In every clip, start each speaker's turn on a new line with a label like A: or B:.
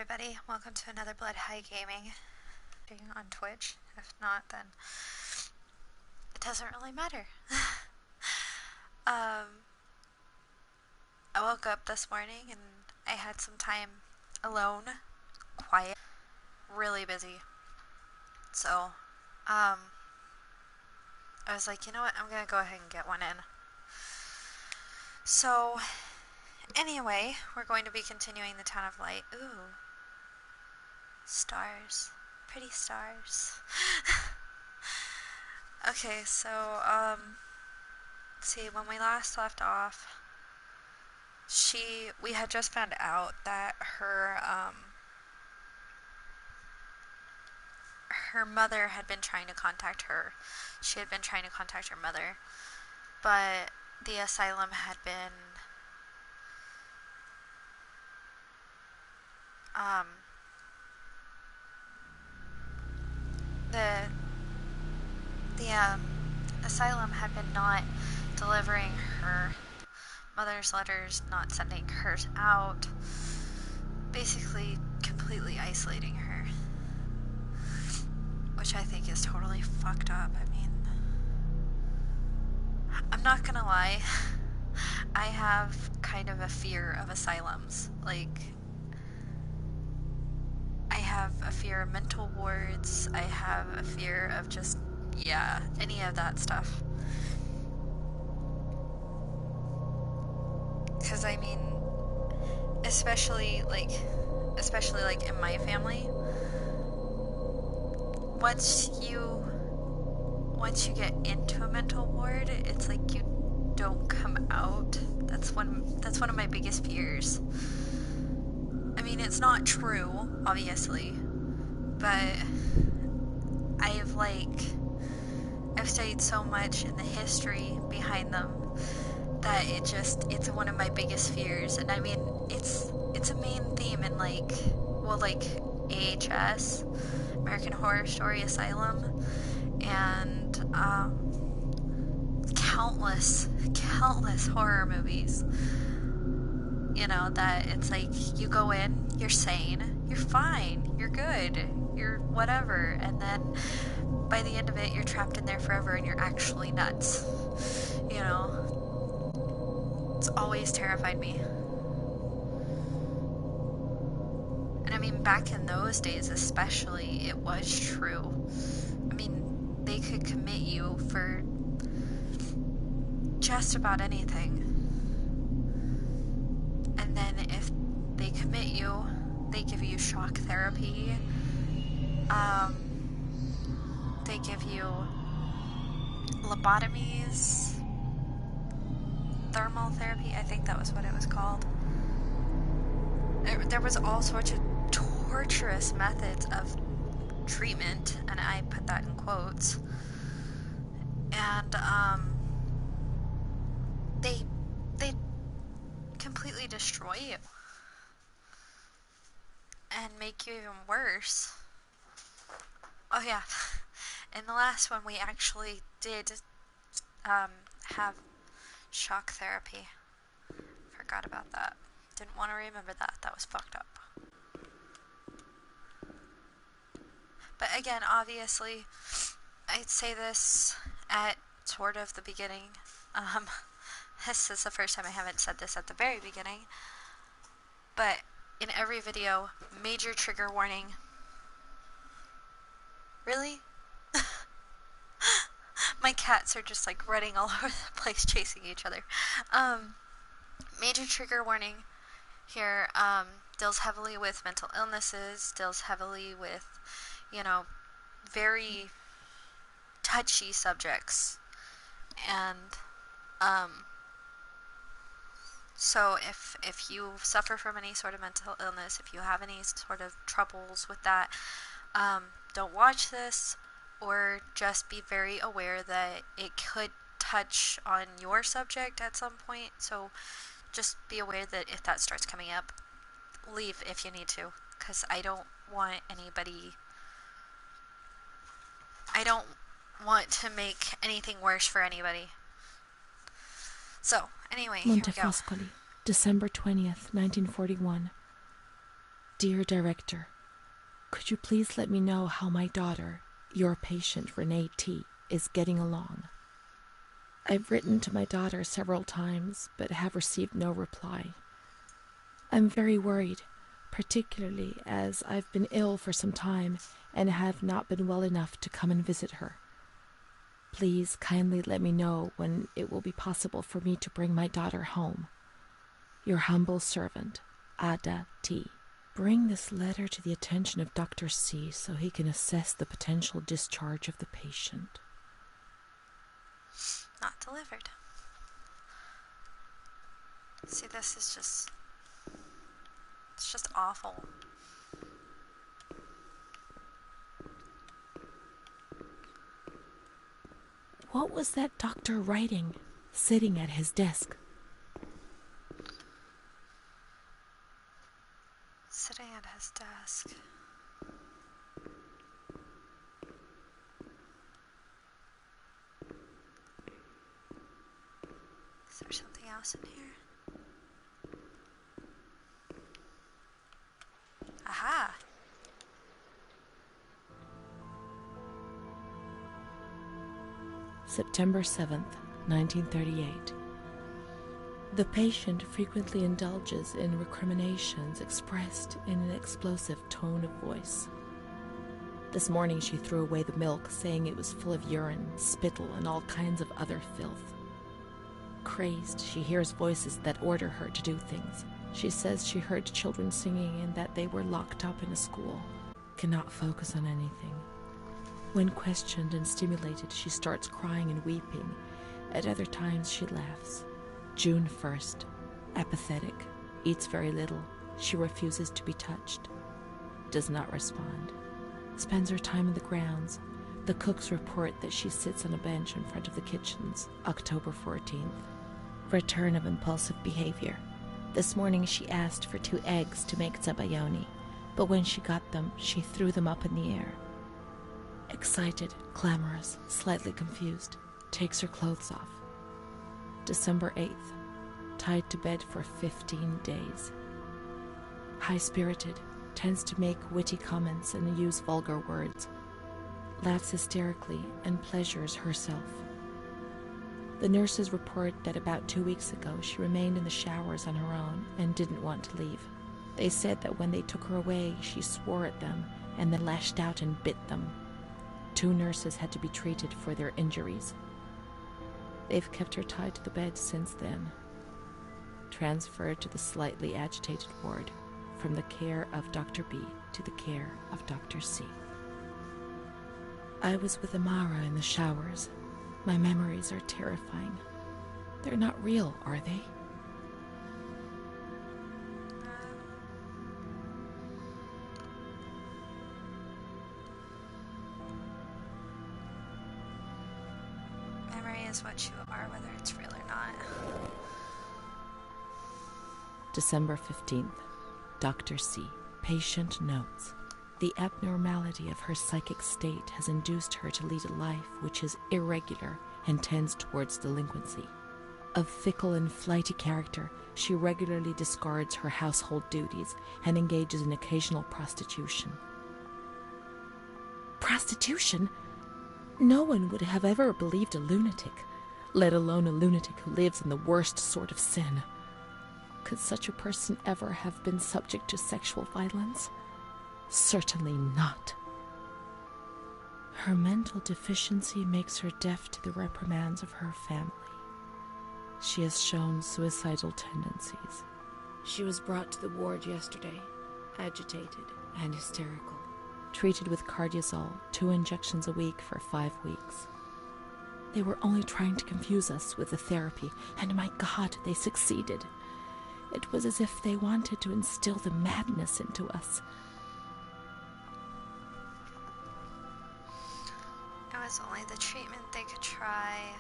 A: everybody, welcome to another Blood High Gaming on Twitch. If not, then it doesn't really matter. I woke up this morning and I had some time alone, quiet, really busy. So, I was like, you know what, I'm gonna go ahead and get one in. So, anyway, we're going to be continuing the Town of Light. Ooh. Stars. Pretty stars. Okay, so, let's see, when we last left off, we had just found out that her mother had been trying to contact her. She had been trying to contact her mother, but the asylum had been, the asylum had been not delivering her mother's letters, not sending hers out, basically completely isolating her, which I think is totally fucked up. I mean, I'm not gonna lie, I have kind of a fear of asylums. Like, I have a fear of mental wards, I have a fear of just, yeah, any of that stuff. Because, I mean, especially like in my family, once you get into a mental ward, it's like you don't come out. That's one of my biggest fears. I mean, it's not true, obviously, but I've studied so much in the history behind them that it's one of my biggest fears. And I mean, it's a main theme in AHS, American Horror Story Asylum, and countless horror movies. You know, that it's like you go in, you're sane, you're fine, you're good, you're whatever, and then by the end of it you're trapped in there forever and you're actually nuts. You know, it's always terrified me. And I mean, back in those days especially, it was true. I mean, they could commit you for just about anything. And then if they commit you, they give you shock therapy. They give you lobotomies, thermal therapy, I think that was what it was called. There was all sorts of torturous methods of treatment, and I put that in quotes. And they completely destroy you and make you even worse. Oh yeah, in the last one we actually did have shock therapy. Forgot about that. Didn't want to remember that. That was fucked up. But again, obviously, I'd say this at sort of the beginning. This is the first time I haven't said this at the very beginning. But in every video, major trigger warning. Really? My cats are just like running all over the place chasing each other. Major trigger warning here. Deals heavily with mental illnesses, deals heavily with, you know, very touchy subjects. And so if you suffer from any sort of mental illness, if you have any sort of troubles with that, don't watch this, or just be very aware that it could touch on your subject at some point. So just be aware that if that starts coming up, leave if you need to, because I don't want to make anything worse for anybody. So, anyway, here we go.
B: Montefoscoli, December 20th, 1941. Dear Director, could you please let me know how my daughter, your patient Renee T., is getting along? I've written to my daughter several times, but have received no reply. I'm very worried, particularly as I've been ill for some time and have not been well enough to come and visit her. Please kindly let me know when it will be possible for me to bring my daughter home. Your humble servant, Ada T. Bring this letter to the attention of Dr. C so he can assess the potential discharge of the patient.
A: Not delivered. See, this is just... it's just awful.
B: What was that doctor writing, sitting at his desk?
A: Sitting at his desk. Is there something else in here? Aha!
B: September 7th, 1938. The patient frequently indulges in recriminations expressed in an explosive tone of voice. This morning she threw away the milk, saying it was full of urine, spittle, and all kinds of other filth. Crazed, she hears voices that order her to do things. She says she heard children singing and that they were locked up in a school. Cannot focus on anything. When questioned and stimulated, she starts crying and weeping. At other times, she laughs. June 1st. Apathetic. Eats very little. She refuses to be touched. Does not respond. Spends her time in the grounds. The cooks report that she sits on a bench in front of the kitchens. October 14th. Return of impulsive behavior. This morning she asked for 2 eggs to make zabayoni, but when she got them, she threw them up in the air. Excited, clamorous, slightly confused, takes her clothes off. December 8th, tied to bed for 15 days. High-spirited, tends to make witty comments and use vulgar words. Laughs hysterically and pleasures herself. The nurses report that about 2 weeks ago she remained in the showers on her own and didn't want to leave. They said that when they took her away, she swore at them and then lashed out and bit them. 2 nurses had to be treated for their injuries. They've kept her tied to the bed since then. Transferred to the slightly agitated ward, from the care of Dr. B to the care of Dr. C. I was with Amara in the showers. My memories are terrifying. They're not real, are they?
A: Memory is what you are, whether it's real or not.
B: December 15th. Dr. C. Patient notes. The abnormality of her psychic state has induced her to lead a life which is irregular and tends towards delinquency. Of fickle and flighty character, she regularly discards her household duties and engages in occasional prostitution. Prostitution? No one would have ever believed a lunatic, let alone a lunatic who lives in the worst sort of sin. Could such a person ever have been subject to sexual violence? Certainly not. Her mental deficiency makes her deaf to the reprimands of her family. She has shown suicidal tendencies. She was brought to the ward yesterday, agitated and hysterical. Treated with cardiazol, 2 injections a week for 5 weeks. They were only trying to confuse us with the therapy, and my God, they succeeded. It was as if they wanted to instill the madness into us.
A: It was only the treatment they could try.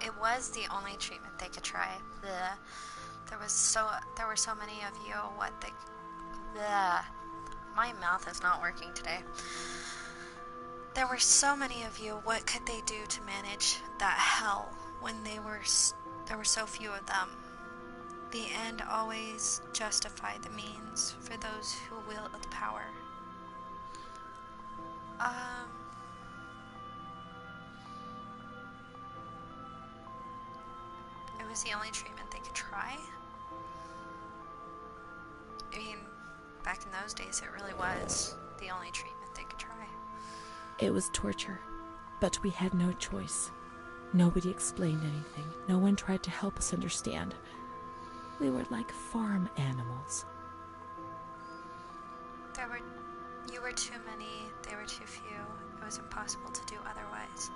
A: It was the only treatment they could try. There were so many of you. My mouth is not working today. There were so many of you. What could they do to manage that hell when there were so few of them? The end always justify the means for those who wield power. It was the only treatment they could try. I mean, back in those days, it really was the only treatment they could try.
B: It was torture, but we had no choice. Nobody explained anything. No one tried to help us understand. We were like farm animals.
A: You were too many, they were too few. It was impossible to do otherwise.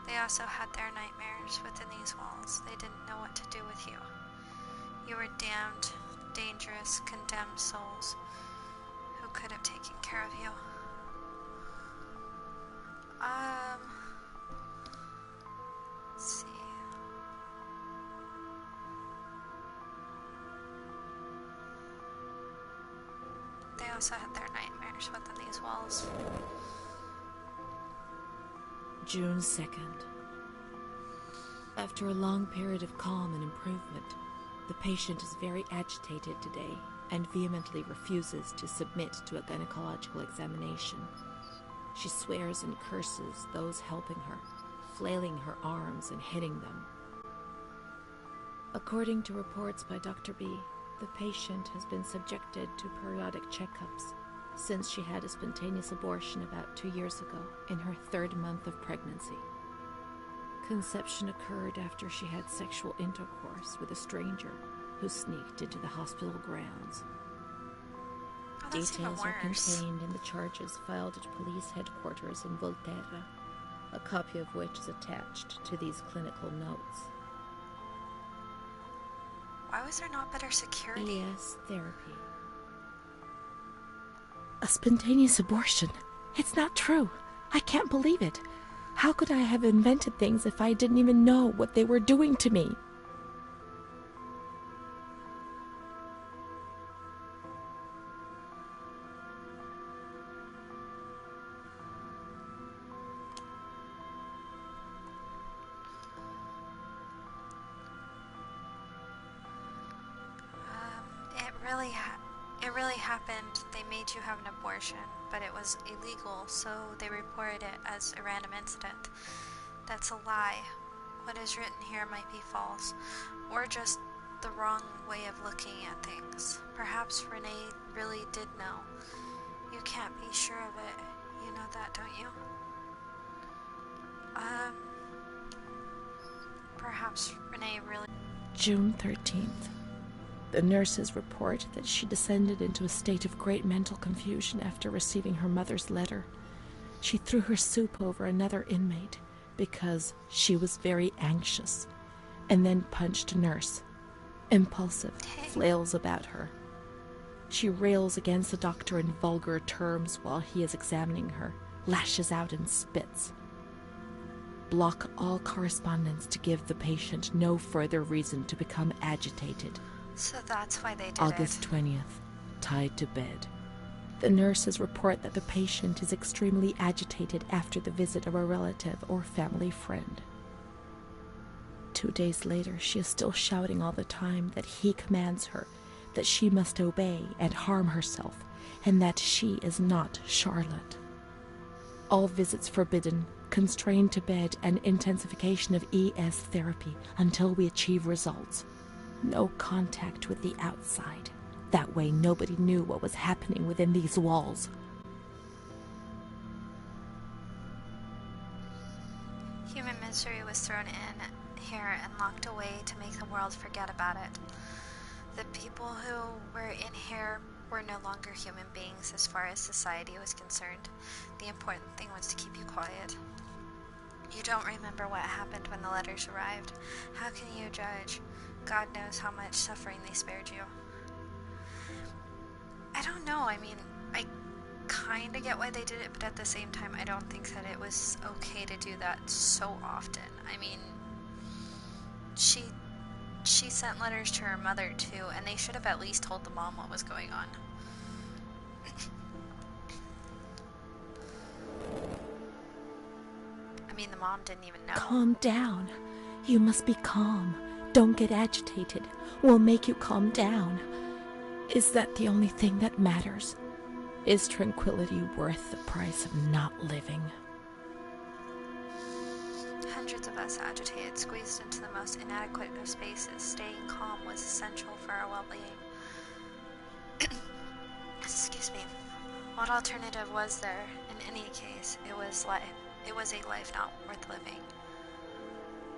A: They also had their nightmares within these walls. They didn't know what to do with you. You were damned, dangerous, condemned souls who could have taken care of you. Let's see. They also had their nightmares within these walls.
B: June 2nd. After a long period of calm and improvement, the patient is very agitated today and vehemently refuses to submit to a gynecological examination. She swears and curses those helping her, flailing her arms and hitting them. According to reports by Dr. B, the patient has been subjected to periodic checkups since she had a spontaneous abortion about 2 years ago in her 3rd month of pregnancy. Conception occurred after she had sexual intercourse with a stranger who sneaked into the hospital grounds.
A: Oh, that's even
B: Details are
A: worse.
B: contained in the charges filed at police headquarters in Volterra, a copy of which is attached to these clinical notes.
A: Why was there not better security?
B: ES therapy. A spontaneous abortion. It's not true. I can't believe it. How could I have invented things if I didn't even know what they were doing to me?
A: It really happened. They made you have an abortion, but it was illegal, so they reported it as a random incident. That's a lie. What is written here might be false, or just the wrong way of looking at things. Perhaps Renee really did know. You can't be sure of it. You know that, don't you? Perhaps Renee really...
B: June 13th. The nurses report that she descended into a state of great mental confusion after receiving her mother's letter. She threw her soup over another inmate because she was very anxious, and then punched a nurse. Impulsive, flails about her. She rails against the doctor in vulgar terms while he is examining her, lashes out and spits. Block all correspondence to give the patient no further reason to become agitated.
A: So that's why they did
B: August
A: it.
B: 20th, tied to bed. The nurses report that the patient is extremely agitated after the visit of a relative or family friend. 2 days later, she is still shouting all the time that he commands her, that she must obey and harm herself, and that she is not Charlotte. All visits forbidden, constrained to bed, and intensification of ES therapy until we achieve results. No contact with the outside. That way nobody knew what was happening within these walls.
A: Human misery was thrown in here and locked away to make the world forget about it. The people who were in here were no longer human beings as far as society was concerned. The important thing was to keep you quiet. You don't remember what happened when the letters arrived. How can you judge? God knows how much suffering they spared you. I don't know. I mean, I kind of get why they did it, but at the same time, I don't think that it was okay to do that so often. I mean, she sent letters to her mother too, and they should have at least told the mom what was going on. I mean, the mom didn't even know.
B: Calm down. You must be calm. Don't get agitated. We'll make you calm down. Is that the only thing that matters? Is tranquility worth the price of not living?
A: Hundreds of us agitated, squeezed into the most inadequate of spaces. Staying calm was essential for our well-being. Excuse me. What alternative was there? In any case, it was a life not worth living.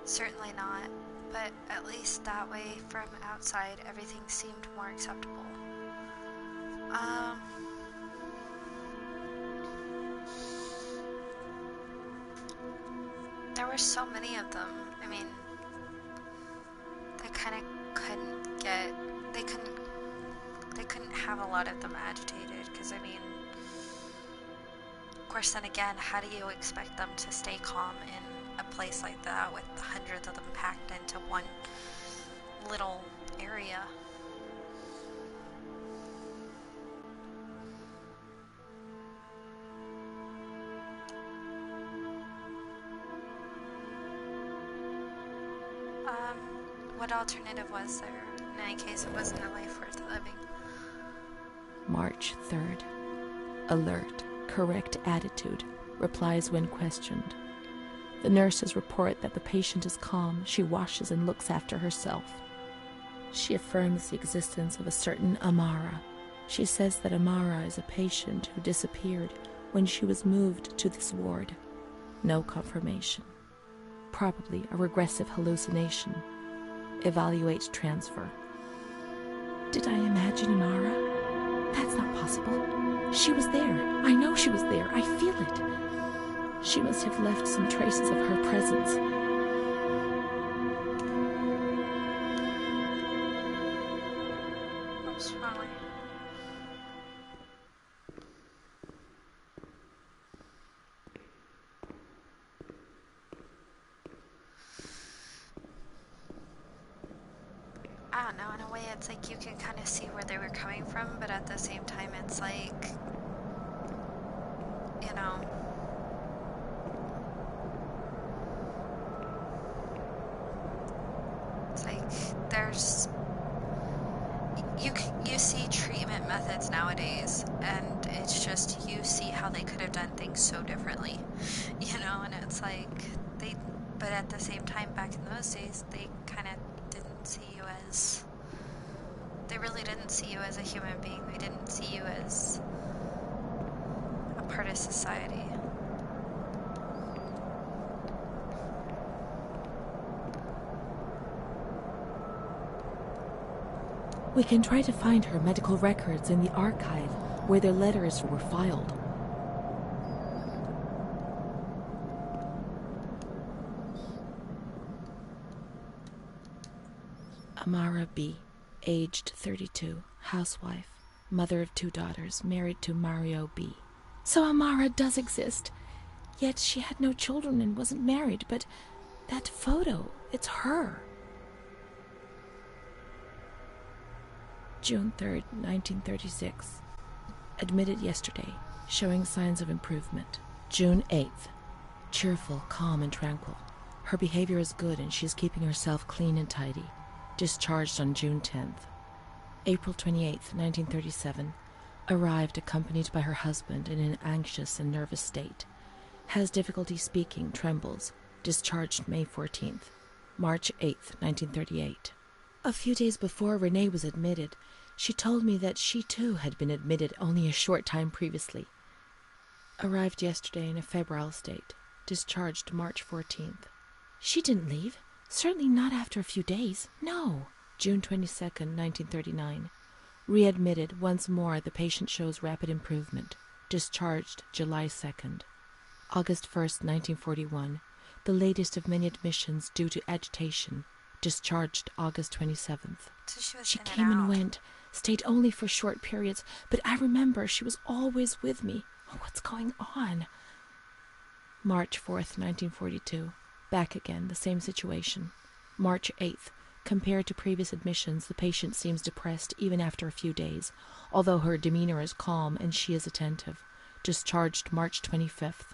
A: Certainly not, but at least that way, from outside, everything seemed more acceptable. There were so many of them. I mean, they kind of couldn't have a lot of them agitated, because I mean, of course, then again, how do you expect them to stay calm in a place like that with hundreds of them packed into one little area? What alternative was there? In any case, it wasn't a life worth living.
B: March 3rd. Alert, correct attitude, replies when questioned. The nurses report that the patient is calm. She washes and looks after herself. She affirms the existence of a certain Amara. She says that Amara is a patient who disappeared when she was moved to this ward. No confirmation. Probably a regressive hallucination. Evaluate transfer. Did I imagine Amara? That's not possible. She was there. I know she was there. I feel it. She must have left some traces of her presence.
A: What's wrong? I don't know, in a way it's like you can kind of see where they were coming from, but at the same time it's like, you know, it's like there's, you see treatment methods nowadays, and it's just, you see how they could have done things so differently, you know, and it's like, but at the same time, back in those days, they kind of didn't see you as, they really didn't see you as a human being. They didn't see you as a part of society.
B: We can try to find her medical records in the archive where their letters were filed. Amara B., aged 32, housewife, mother of 2 daughters, married to Mario B. So Amara does exist. Yet she had no children and wasn't married, but that photo, it's her. June 3rd, 1936. Admitted yesterday, showing signs of improvement. June 8th. Cheerful, calm, and tranquil. Her behavior is good and she is keeping herself clean and tidy. Discharged on June 10th. April 28th, 1937. Arrived accompanied by her husband in an anxious and nervous state. Has difficulty speaking, trembles. Discharged May 14th. March 8th, 1938. A few days before Renee was admitted, she told me that she too had been admitted only a short time previously. Arrived yesterday in a febrile state. Discharged March 14th. She didn't leave. Certainly not after a few days. No. June 22nd, 1939. Readmitted once more. The patient shows rapid improvement. Discharged July 2nd. August 1st, 1941. The latest of many admissions due to agitation. Discharged August 27th.
A: So
B: She came and went, stayed only for short periods, but I remember she was always with me. Oh, what's going on? March 4th, 1942. Back again, the same situation. March 8th. Compared to previous admissions, the patient seems depressed even after a few days, although her demeanor is calm and she is attentive. Discharged March 25th.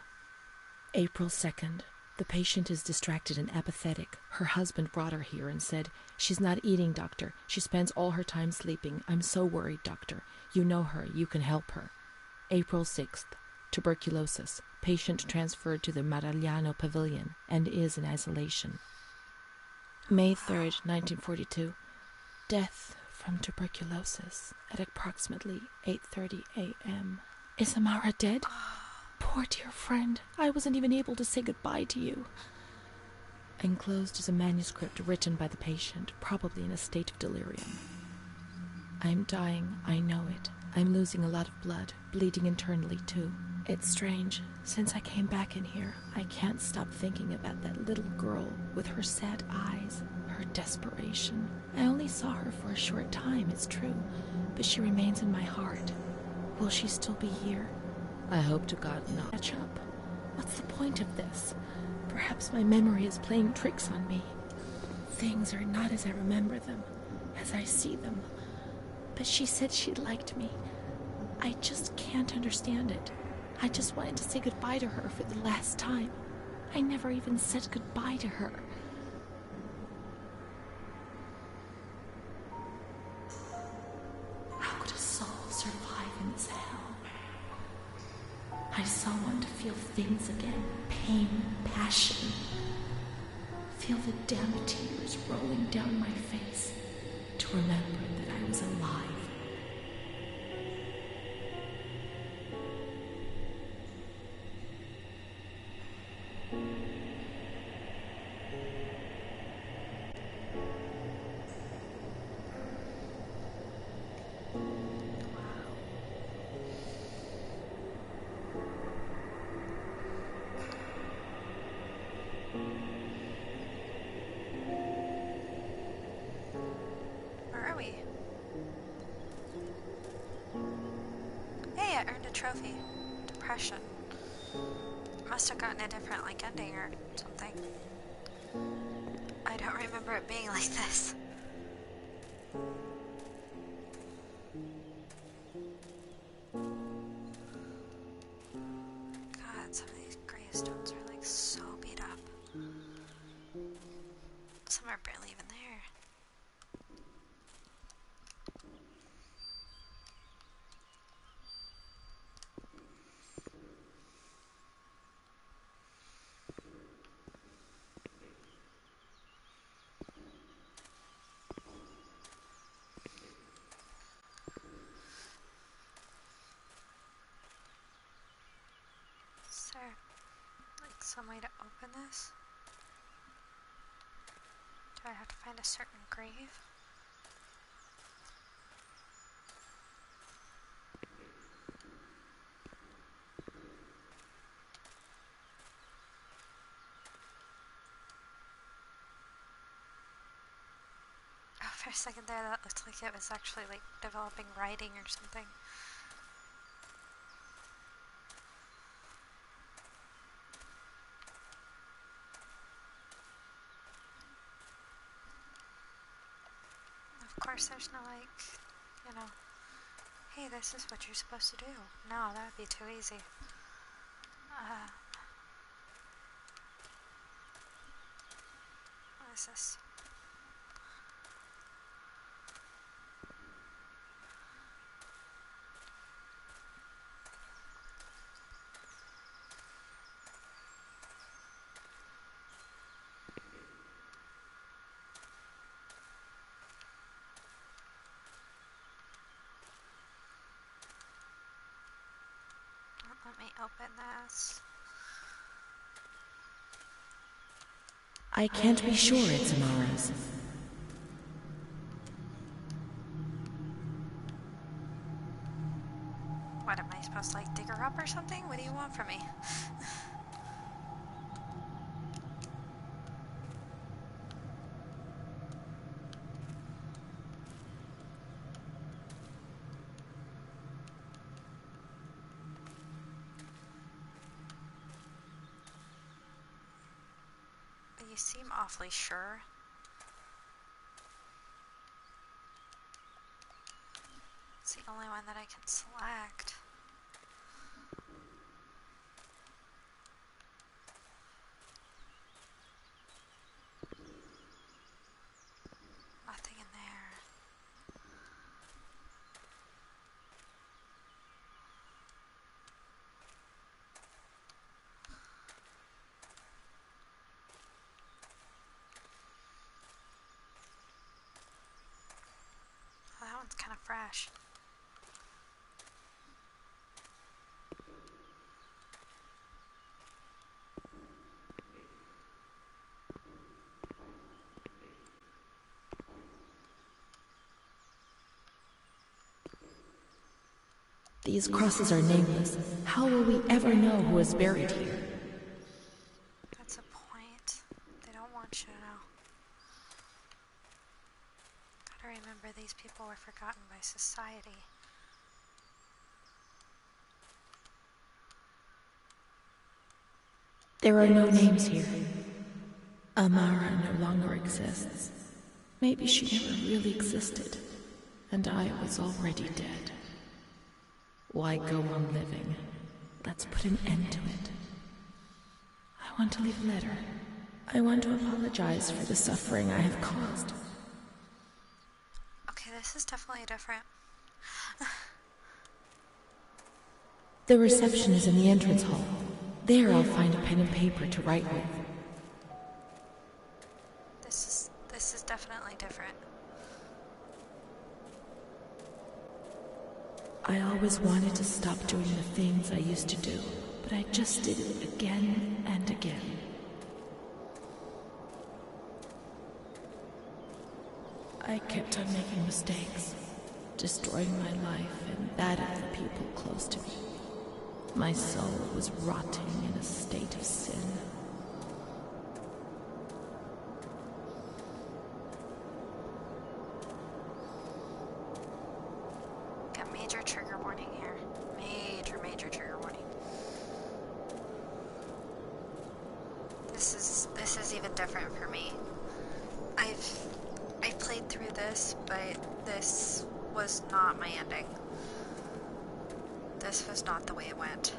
B: April 2nd. The patient is distracted and apathetic. Her husband brought her here and said, "She's not eating, doctor. She spends all her time sleeping. I'm so worried, doctor. You know her. You can help her." April 6th. Tuberculosis. Patient transferred to the Maragliano Pavilion and is in isolation. May 3rd, 1942. Death from tuberculosis at approximately 8:30 a.m. Is Amara dead? Poor dear friend, I wasn't even able to say goodbye to you. Enclosed is a manuscript written by the patient, probably in a state of delirium. I'm dying, I know it. I'm losing a lot of blood, bleeding internally too. It's strange. Since I came back in here, I can't stop thinking about that little girl with her sad eyes, her desperation. I only saw her for a short time, it's true, but she remains in my heart. Will she still be here? I hope to God not. Catch up. What's the point of this? Perhaps my memory is playing tricks on me. Things are not as I remember them, as I see them. But she said she liked me. I just can't understand it. I just wanted to say goodbye to her for the last time. I never even said goodbye to her. How could a soul survive in this hell? I so want to feel things again. Pain, passion. Feel the damn tears rolling down my face. To remember that I was alive.
A: Hey, I earned a trophy. Depression. Must have gotten a different, ending or something. I don't remember it being like this. God, some of these gravestones are, so beat up. Some are barely even there. Is there, some way to open this? Do I have to find a certain grave? Oh, for a second there, that looked like it was actually, developing writing or something. Of course, there's no, hey, this is what you're supposed to do. No, that would be too easy. What is this? Let me open this.
B: I can't be sure it's Amara's.
A: What, am I supposed to, dig her up or something? What do you want from me? You seem awfully sure. It's the only one that I can select. gosh.
B: These crosses are nameless. How will we ever know who is buried here?
A: That's a point. They don't want you to know. Gotta remember these people were forgotten by society.
B: There are no names here. Amara no longer exists. Maybe she never really existed, and I was already dead. Why go on living? Let's put an end to it. I want to leave a letter. I want to apologize for the suffering I have caused.
A: Okay, this is definitely different.
B: The reception is in the entrance hall. There I'll find a pen and paper to write with.
A: This is definitely different.
B: I always wanted to stop doing the things I used to do, but I just did it again and again. I kept on making mistakes, destroying my life and that of the people close to me. My soul was rotting in a state of sin.
A: Got major trigger warning here. Major trigger warning. This is even different for me. I played through this, but this was not my ending. This was not the way it went.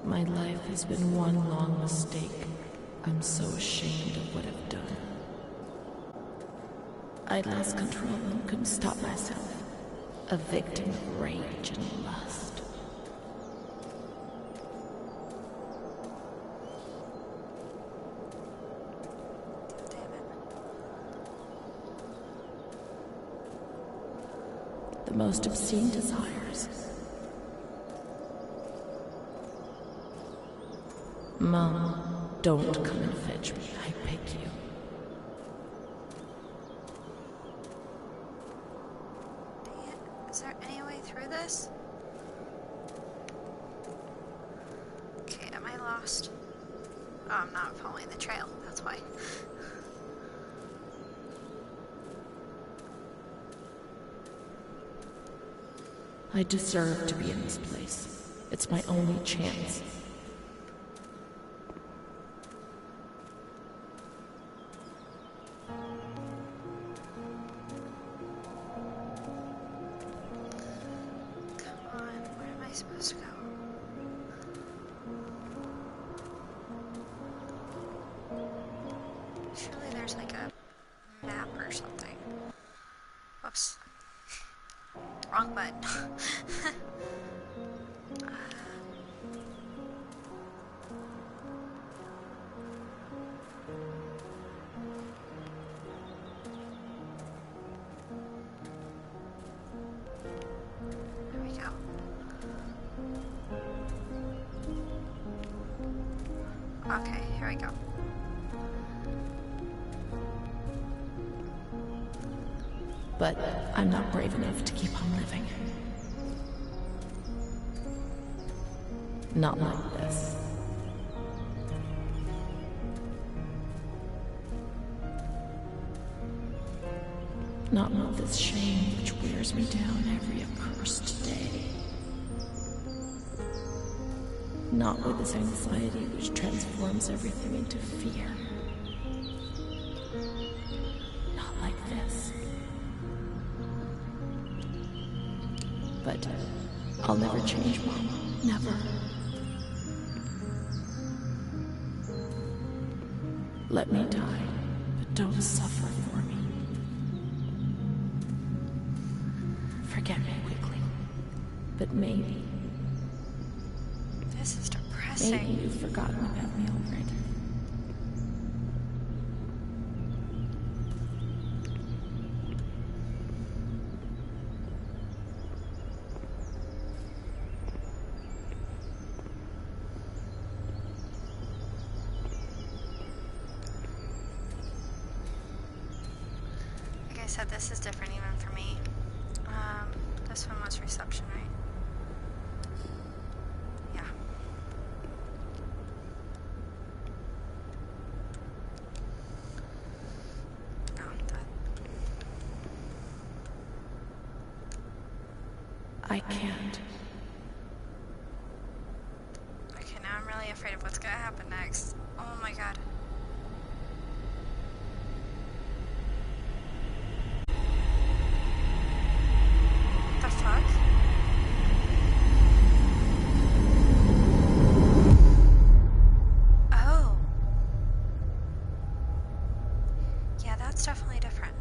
B: My life has been one long mistake. I'm so ashamed of what I've done. I lost control and couldn't stop myself. A victim of rage and lust.
A: Damn it.
B: The most obscene desires. Mom, don't come and fetch me, I beg you.
A: Dang it. Is there any way through this? Okay, am I lost? Oh, I'm not following the trail, that's why.
B: I deserve to be in this place. It's my only chance.
A: Come on, where am I supposed to go? Surely there's like a map or something. Whoops. Wrong button. There we go. Okay, here we go.
B: But I'm not brave enough to keep on living. Not like this. Not with this shame which wears me down every accursed day. Not with this anxiety which transforms everything into fear. Not like this. But I'll never change, Mom. Never. Let me die, but don't suffer for me. Forget me quickly, but maybe.
A: This is depressing. Interesting.
B: Maybe you've forgotten about me already.
A: Like I said, this is different even for me. This one was reception, right? Yeah. No,
B: I can't.
A: Okay, now I'm really afraid of what's gonna happen next. Oh my god. The fuck? Oh. Yeah, that's definitely different.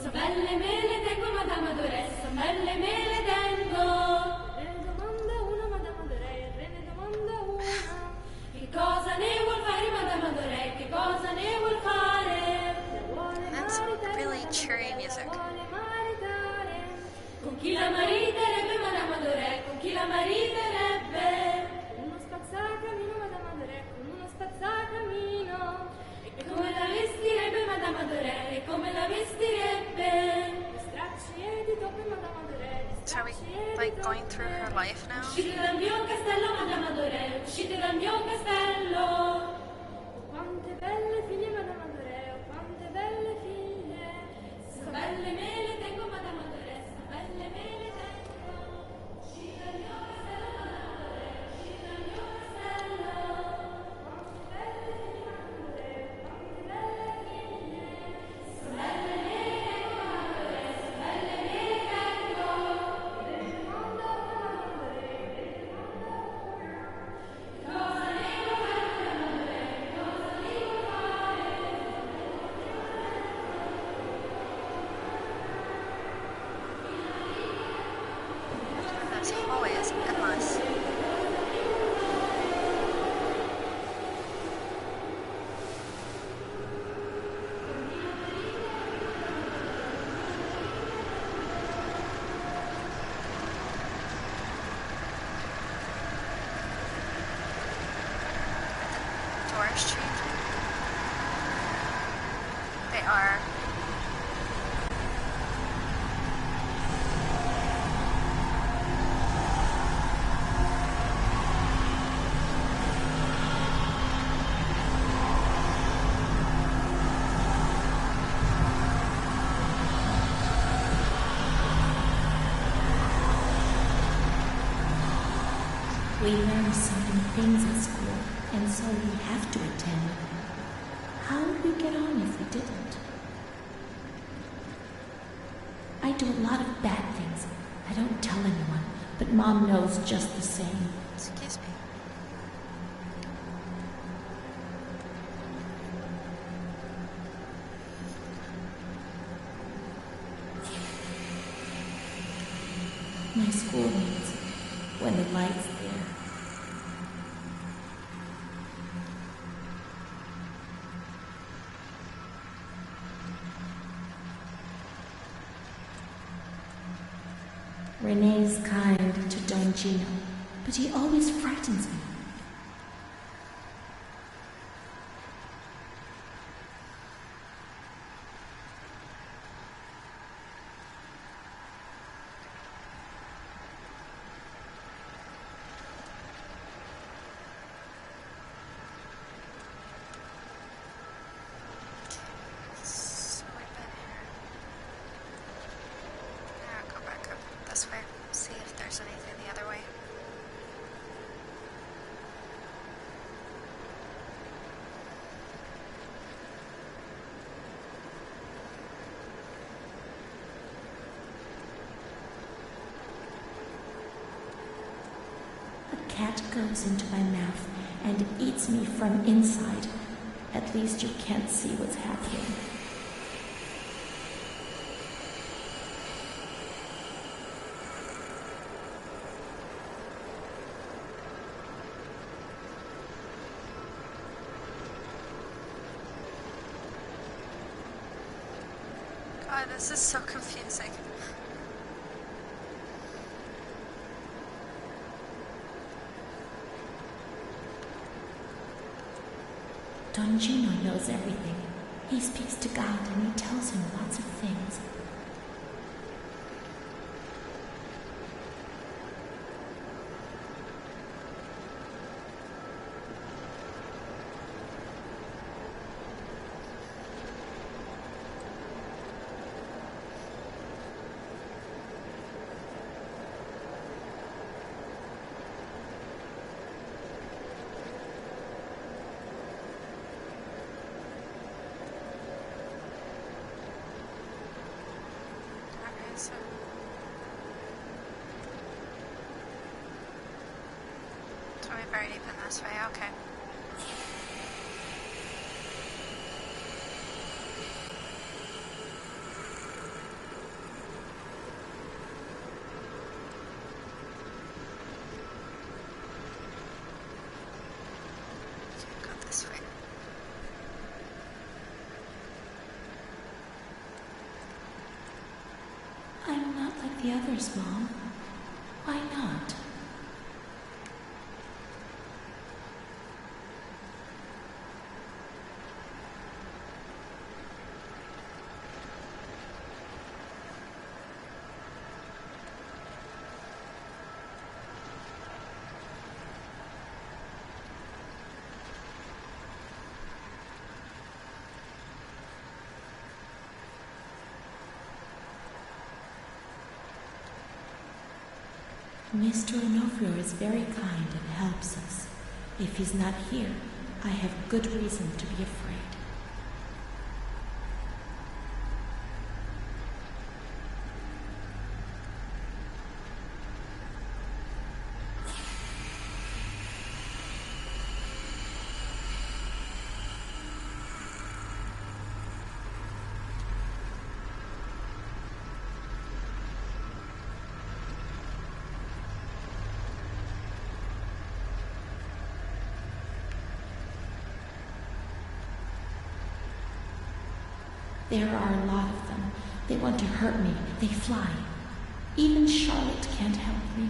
C: So belle me le tengo, Madame Adoressa, belle me le tengo. Re ne domanda una, Madame Adoressa, re ne domanda una. Che cosa ne vuol fare, Madame Adoressa, che cosa ne vuol fare?
A: That's really cheery music.
C: Vuole maritare. Con chi la mariterebbe, Madame Adoressa, con chi la mariterebbe? Uno spazzacamino, Madame Adoressa, con uno spazzacamino. E come la vestirebbe, Madame Adoressa, e come la vestirebbe? Stracci e di toppe, Madame Adoressa.
A: So are we like going through her life now?
C: Uscite dal mio castello, Madame Adoressa, uscite dal mio castello. Oh, quante belle figlie, Madame Adoressa, oh, quante belle figlie. So belle me le tengo, Madame Adoressa, belle me le tengo. Uscite dal mio castello, Madame Adoressa, uscite dal mio castello. Quante belle figlie, Madame Adoressa, quante belle figlie. So belle me le tengo, Madame Adoressa, belle me le tengo. Re ne domanda una, Madame Adoressa, re ne domanda una. Cosa ne vuol fare, Madame Adoressa, cosa ne vuol fare?
A: This hallway is endless. Doors changing. They are.
B: We learn so many things at school, and so we have to attend. How would we get on if we didn't? I do a lot of bad things. I don't tell anyone, but Mom knows just the same.
A: Excuse me.
B: My schoolmates, when the light's there. Renee's kind to Don Gino, but he always frightens me.
A: So we've been here. Now go back up this way. See if there's anything the other way.
B: A cat goes into my mouth and eats me from inside. At least you can't see what's happening.
A: This is so confusing.
D: Don Juno knows everything. He speaks to God and he tells him lots of things.
A: So we've already been this way, okay. Go this way.
D: I'm not like the others, Mom. Why not? Mr. Onofrio is very kind and helps us. If he's not here, I have good reason to be afraid. There are a lot of them. They want to hurt me. They fly. Even Charlotte can't help me.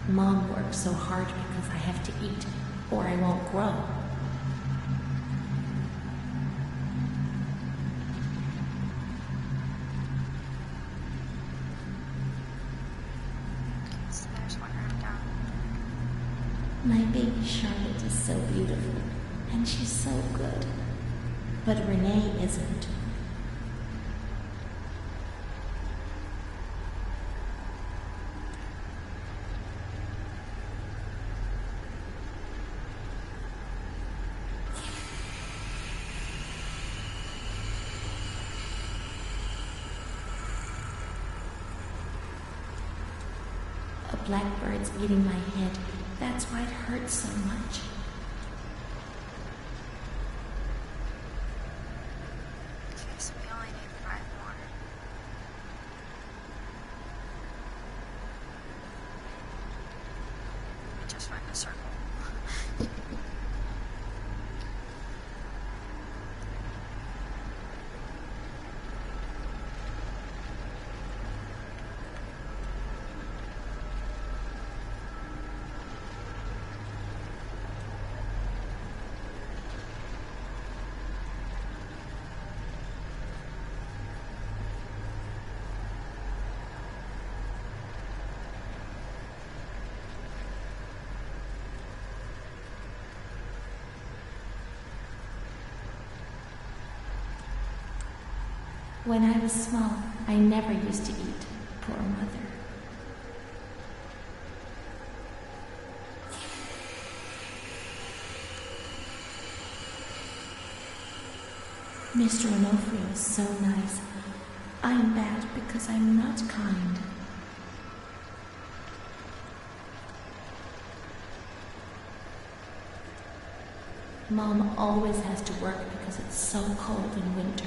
D: Mom works so hard because I have to eat, or I won't grow.
A: So there's one room down.
D: My baby Charlotte is so beautiful, and she's so good. But Renee isn't. A blackbird's eating my head. That's why it hurts so much.
A: Okay, so we only need 5 more. We just went in a circle.
D: When I was small, I never used to eat. Poor mother. Mr. Onofrio is so nice. I'm bad because I'm not kind. Mom always has to work because it's so cold in winter.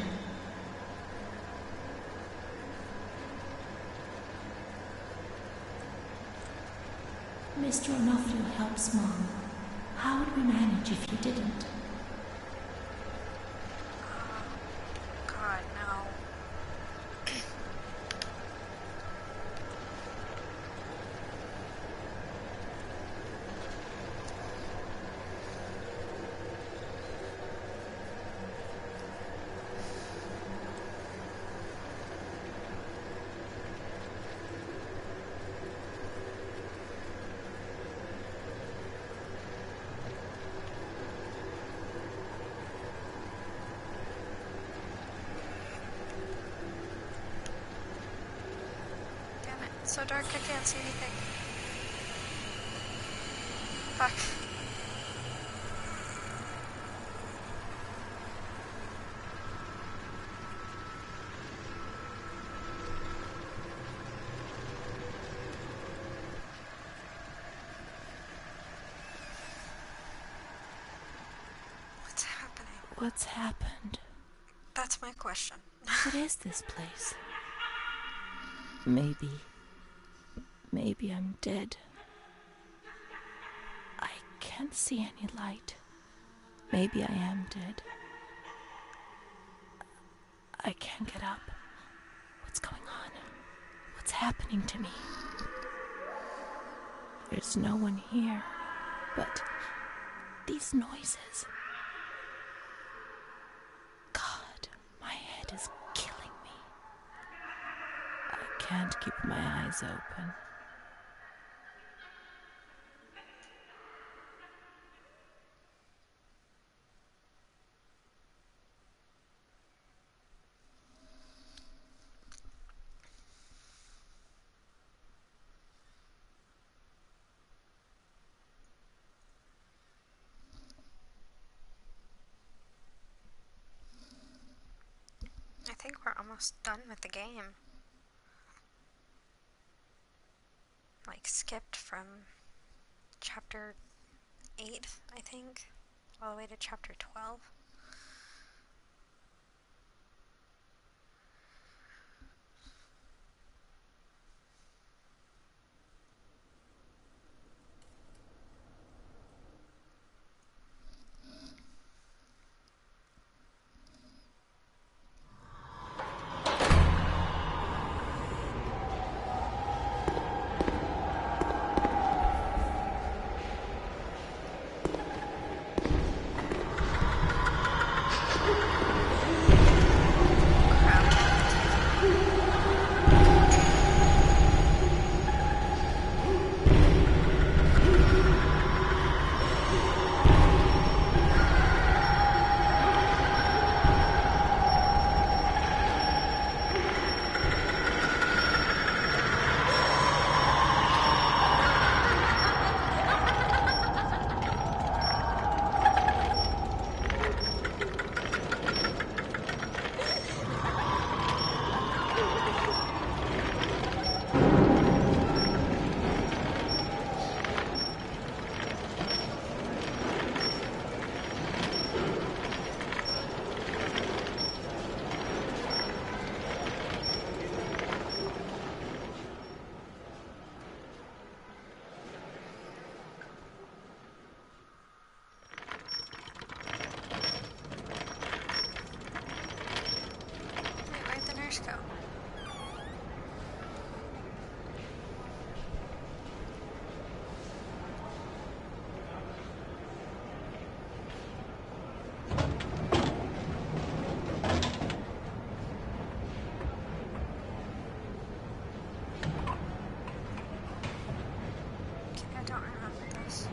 D: Mr. Onofrio helps Mom. How would we manage if you didn't?
A: God, no. It's so dark I can't see anything. Fuck. What's happening?
B: What's happened?
A: That's my question.
B: What is this place? Maybe I'm dead. I can't see any light. Maybe I am dead. I can't get up. What's going on? What's happening to me? There's no one here, but these noises. God, my head is killing me. I can't keep my eyes open.
A: I think we're almost done with the game. Like, skipped from chapter 8, I think, all the way to chapter 12. Go. I don't remember this.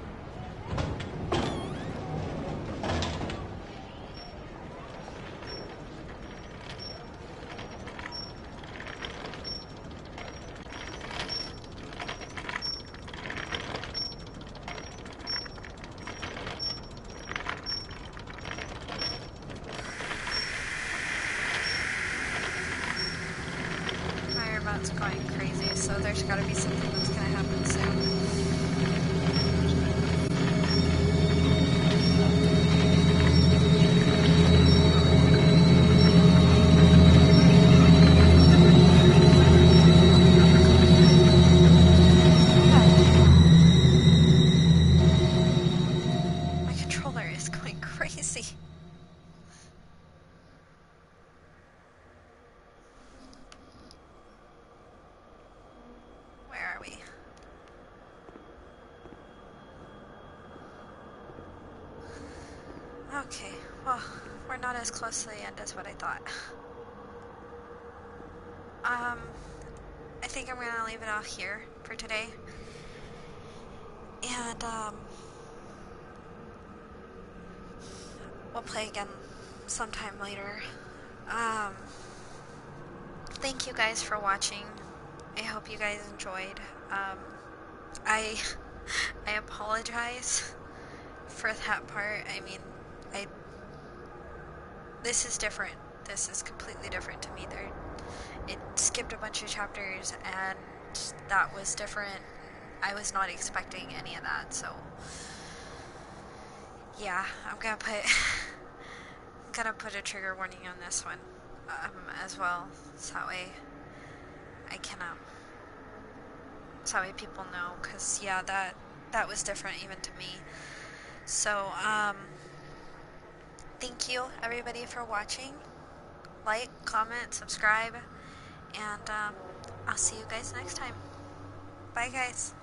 A: It's going crazy, so there's gotta be something that's gonna happen soon. Okay, well, we're not as close to the end as what I thought. I think I'm gonna leave it off here for today. And, we'll play again sometime later. Thank you guys for watching. I hope you guys enjoyed. I I apologize for that part. I mean, this is different. This is completely different to me. It skipped a bunch of chapters, and that was different. I was not expecting any of that, so yeah, I'm gonna put a trigger warning on this one, as well, so that way I can, so that way people know, cause yeah, that was different even to me. So, thank you everybody for watching. Like, comment, subscribe, and I'll see you guys next time. Bye guys.